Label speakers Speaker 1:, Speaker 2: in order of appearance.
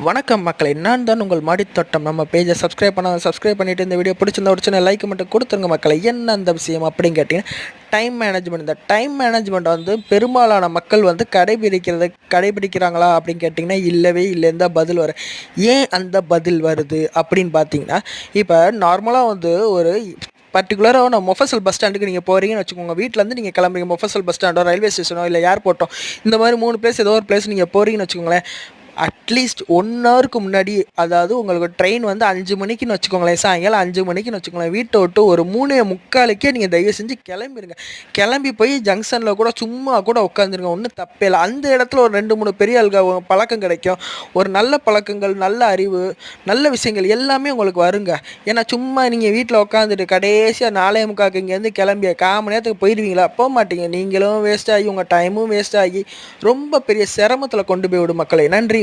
Speaker 1: வணக்கம் மக்களே, நான் தான் உங்கள் மாடித்தோட்டம். நம்ம பேஜை சப்ஸ்கிரைப் பண்ணிவிட்டு இந்த வீடியோ பிடிச்சிருந்தா ஒரு சின்ன லைக் மட்டும் கொடுத்துருங்க மக்களே. என்ன அந்த விஷயம் அப்படின்னு கேட்டிங்கன்னா, டைம் மேனேஜ்மெண்ட். இந்த டைம் மேனேஜ்மெண்ட் வந்து பெரும்பாலான மக்கள் வந்து கடைபிடிக்கிறாங்களா அப்படின்னு கேட்டிங்கன்னா, இல்லவே இல்லைன்னு தான் பதில் வரும். ஏன் அந்த பதில் வருது அப்படின்னு பார்த்தீங்கன்னா, இப்போ நார்மலாக வந்து ஒரு பர்டிகுலராக நான் மொஃபசல் பஸ் ஸ்டாண்டுக்கு நீங்கள் போகிறீங்கன்னு வச்சுக்கோங்க. வீட்டிலேருந்து நீங்கள் கிளம்புறீங்க, மொஃபசல் பஸ் ஸ்டாண்டோ ரயில்வே ஸ்டேஷனோ இல்லை ஏர்போர்ட்டோ, இந்த மாதிரி 3 பிளேஸ் ஏதோ ஒரு பிளேஸ் நீங்கள் போகிறீங்கன்னு வச்சுக்கோங்களேன். அட்லீஸ்ட் 1 ஹவருக்கு முன்னாடி, அதாவது உங்களுக்கு ட்ரெயின் வந்து 5 மணிக்குன்னு வச்சுக்கோங்களேன், சாயங்காலம் 5 மணிக்குன்னு வச்சுக்கோங்களேன், வீட்டை விட்டு ஒரு 3:45 நீங்கள் தயவு செஞ்சு கிளம்பிடுங்க. கிளம்பி போய் ஜங்ஷனில் கூட சும்மா கூட உட்காந்துருங்க, ஒன்றும் தப்பே இல்லை. அந்த இடத்துல ஒரு 2-3 பெரிய பழக்கம் கிடைக்கும். ஒரு நல்ல பழக்கங்கள், நல்ல அறிவு, நல்ல விஷயங்கள் எல்லாமே உங்களுக்கு வருங்க. ஏன்னா சும்மா நீங்கள் வீட்டில் உட்காந்துட்டு கடைசியாக 4:45 இங்கேருந்து கிளம்பி 1/4 மணி நேரத்துக்கு போயிடுவீங்களா? போக மாட்டீங்க. நீங்களும் வேஸ்ட் ஆகி உங்கள் டைமும் வேஸ்ட் ஆகி ரொம்ப பெரிய சிரமத்தில் கொண்டு போய் விடும் மக்களே. நன்றி.